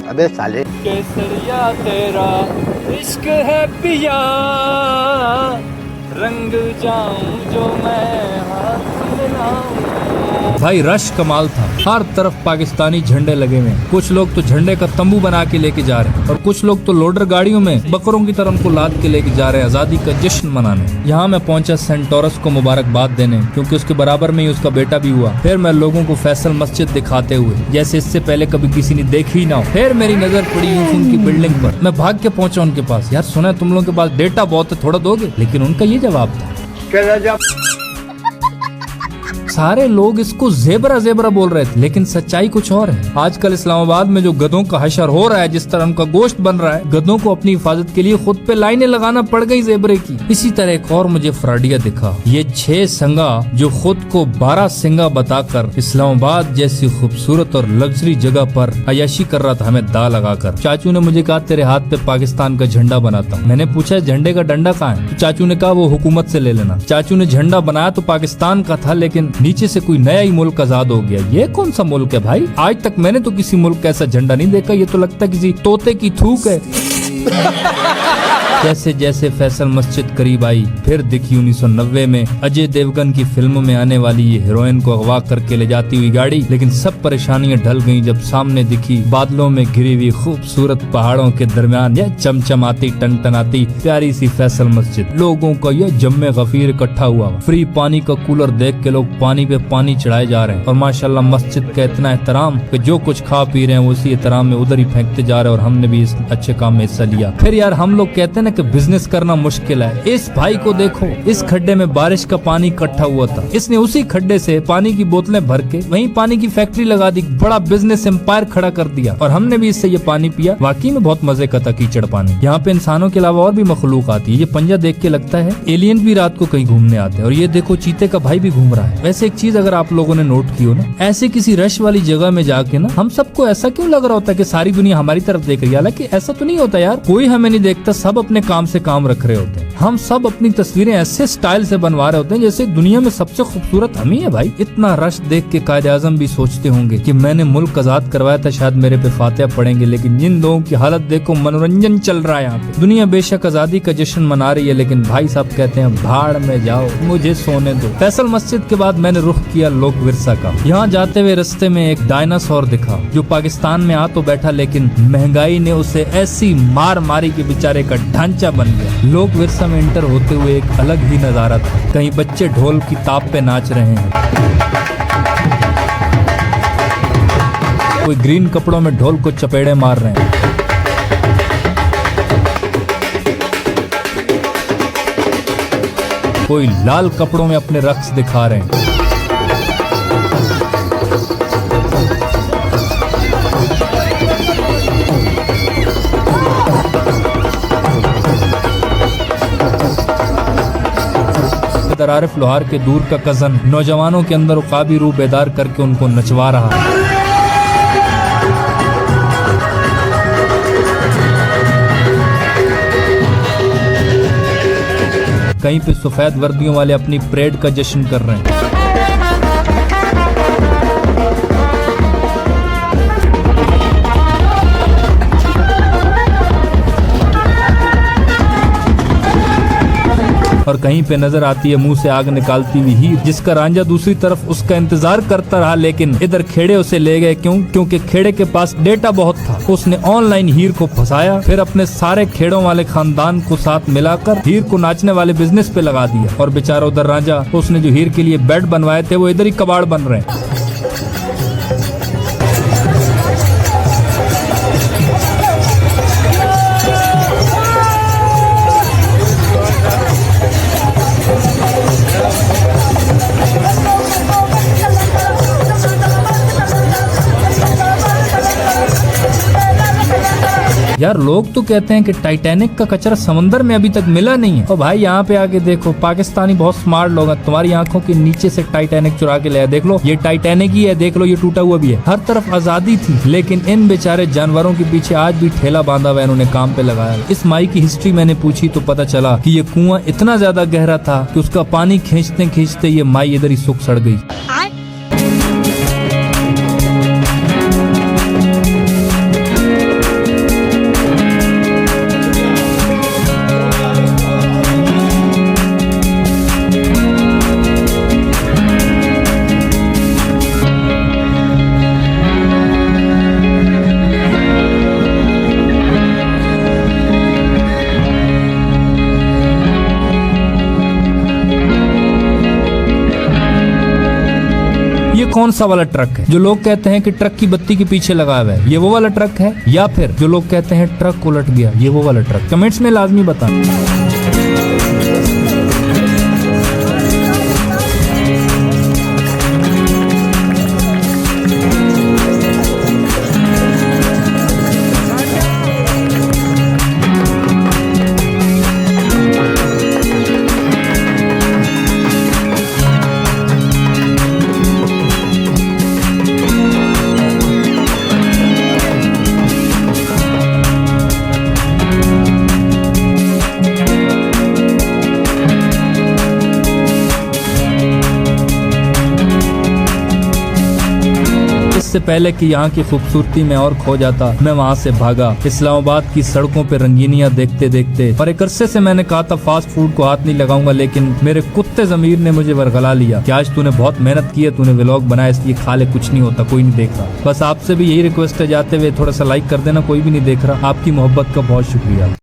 अबे साले, केसरिया तेरा इश्क है पिया, रंग जाऊं जो मैं हाथ मिलाऊं। भाई रश कमाल था, हर तरफ पाकिस्तानी झंडे लगे हुए हैं। कुछ लोग तो झंडे का तंबू बना के लेके जा रहे हैं और कुछ लोग तो लोडर गाड़ियों में बकरों की तरह उनको लाद के लेके जा रहे हैं आजादी का जश्न मनाने। यहाँ मैं पहुंचा सेंटोरस को मुबारकबाद देने, क्योंकि उसके बराबर में ही उसका बेटा भी हुआ। फिर मैं लोगों को फैसल मस्जिद दिखाते हुए जैसे इससे पहले कभी किसी ने देखी ना हो। फिर मेरी नजर पड़ी उनकी बिल्डिंग पर, मैं भाग के पहुंचा उनके पास। यार सुना तुम लोगों के पास डेटा बहुत है, थोड़ा दोगे? लेकिन उनका ये जवाब था, सारे लोग इसको जेबरा जेबरा बोल रहे थे, लेकिन सच्चाई कुछ और है। आजकल इस्लामाबाद में जो गधों का हशर हो रहा है, जिस तरह उनका गोश्त बन रहा है, गधों को अपनी हिफाजत के लिए खुद पे लाइनें लगाना पड़ गई जेबरे की। इसी तरह एक और मुझे फ्रॉडिया दिखा। ये 6 संगा जो खुद को 12 सिंगा बताकर इस्लामाबाद जैसी खूबसूरत और लग्जरी जगह पर अयाशी कर रहा था हमें दा लगाकर। चाचू ने मुझे कहा तेरे हाथ पे पाकिस्तान का झंडा बनाता। मैंने पूछा झंडे का डंडा कहाँ है? तो चाचू ने कहा वो हुकूमत से ले लेना। चाचू ने झंडा बनाया तो पाकिस्तान का था, लेकिन नीचे से कोई नया ही मुल्क आजाद हो गया। ये कौन सा मुल्क है भाई? आज तक मैंने तो किसी मुल्क का ऐसा झंडा नहीं देखा। ये तो लगता है किसी तोते की थूक है। जैसे जैसे फैसल मस्जिद करीब आई, फिर दिखी 1990 में अजय देवगन की फिल्म में आने वाली ये हीरोइन को अगवा करके ले जाती हुई गाड़ी। लेकिन सब परेशानियां ढल गईं जब सामने दिखी बादलों में घिरी हुई खूबसूरत पहाड़ों के दरमियान यह चमचमाती टनटनाती प्यारी सी फैसल मस्जिद। लोगों का यह जम्मे गफीर इकट्ठा हुआ। फ्री पानी का कूलर देख के लोग पानी पे पानी चढ़ाए जा रहे हैं। और माशाल्लाह मस्जिद का इतना एहतराम कि जो कुछ खा पी रहे हैं वो उसी एहतराम में उधर ही फेंकते जा रहे हैं। और हमने भी इस अच्छे काम में हिस्सा लिया। फिर यार हम लोग कहते हैं कि बिजनेस करना मुश्किल है। इस भाई को देखो, इस खड्डे में बारिश का पानी इकट्ठा हुआ था, इसने उसी खड्डे से पानी की बोतलें भर के वहीं पानी की फैक्ट्री लगा दी, बड़ा बिजनेस एम्पायर खड़ा कर दिया। और हमने भी इससे ये पानी पिया। वाकई में बहुत मजे का था कीचड़ पानी। यहाँ पे इंसानों के अलावा और भी मखलूक आती है। ये पंजा देख के लगता है एलियन भी रात को कहीं घूमने आते हैं। और ये देखो चीते का भाई भी घूम रहा है। वैसे एक चीज अगर आप लोगों ने नोट की हो ना, ऐसे किसी रश वाली जगह में जाके ना हम सबको ऐसा क्यों लग रहा होता है कि सारी दुनिया हमारी तरफ देख रही है। हालांकि ऐसा तो नहीं होता यार, कोई हमें नहीं देखता, सब अपने काम से काम रख रहे होते हैं। हम सब अपनी तस्वीरें ऐसे स्टाइल से बनवा रहे होते हैं जैसे दुनिया में सबसे खूबसूरत हम ही है भाई। इतना रश देख के कायदे आजम भी सोचते होंगे कि मैंने मुल्क आजाद करवाया था, शायद मेरे पे फातिहा पड़ेंगे। लेकिन जिन लोगों की हालत देखो, मनोरंजन चल रहा है यहाँ पे। दुनिया बेशक आजादी का जश्न मना रही है, लेकिन भाई साहब कहते हैं भाड़ में जाओ, मुझे सोने दो। फैसल मस्जिद के बाद मैंने रुख किया लोक विरसा का। यहाँ जाते हुए रास्ते में एक डायनासोर दिखा जो पाकिस्तान में आ तो बैठा, लेकिन महंगाई ने उसे ऐसी मार मारी कि बेचारे का ढांचा बन गया। लोक विरसा में इंटर होते हुए एक अलग ही नजारा था। कहीं बच्चे ढोल की ताप पे नाच रहे हैं, कोई ग्रीन कपड़ों में ढोल को चपेड़े मार रहे हैं, कोई लाल कपड़ों में अपने रक्स दिखा रहे हैं। आरिफ लोहार के दूर का कजन नौजवानों के अंदर उकाबी रूह बेदार करके उनको नचवा रहा है। कहीं पे सफेद वर्दियों वाले अपनी परेड का जश्न कर रहे हैं। और कहीं पे नजर आती है मुंह से आग निकालती हुई हीर, जिसका रांझा दूसरी तरफ उसका इंतजार करता रहा, लेकिन इधर खेड़े उसे ले गए। क्योंकि खेड़े के पास डेटा बहुत था। उसने ऑनलाइन हीर को फंसाया, फिर अपने सारे खेड़ों वाले खानदान को साथ मिलाकर हीर को नाचने वाले बिजनेस पे लगा दिया। और बेचारा उधर रांझा, उसने जो हीर के लिए बेड बनवाए थे वो इधर ही कबाड़ बन रहे हैं। यार लोग तो कहते हैं कि टाइटैनिक का कचरा समंदर में अभी तक मिला नहीं है। और भाई यहाँ पे आके देखो, पाकिस्तानी बहुत स्मार्ट लोग हैं। तुम्हारी आंखों के नीचे से टाइटैनिक चुरा के ले आए। देख लो ये टाइटैनिक ही है, देख लो ये टूटा हुआ भी है। हर तरफ आजादी थी, लेकिन इन बेचारे जानवरों के पीछे आज भी ठेला बांधा हुआ इन्होंने काम पे लगाया। इस माई की हिस्ट्री मैंने पूछी तो पता चला कि ये कुआं इतना ज्यादा गहरा था कि उसका पानी खींचते खींचते ये माई इधर ही सूख सड़ गई। ये कौन सा वाला ट्रक है जो लोग कहते हैं कि ट्रक की बत्ती के पीछे लगा हुआ है? ये वो वाला ट्रक है, या फिर जो लोग कहते हैं ट्रक उलट गया, ये वो वाला ट्रक? कमेंट्स में लाजमी बताना। इससे पहले कि यहाँ की खूबसूरती में और खो जाता, मैं वहाँ से भागा। इस्लामाबाद की सड़कों पे रंगीनियां देखते देखते, और एक अरसे से मैंने कहा था फास्ट फूड को हाथ नहीं लगाऊंगा, लेकिन मेरे कुत्ते ज़मीर ने मुझे वरगला लिया कि आज तूने बहुत मेहनत की है, तूने व्लॉग बनाया, इसलिए खा ले, कुछ नहीं होता, कोई नहीं देख रहा। बस आपसे भी यही रिक्वेस्ट है, जाते हुए थोड़ा सा लाइक कर देना, कोई भी नहीं देख रहा। आपकी मोहब्बत का बहुत शुक्रिया।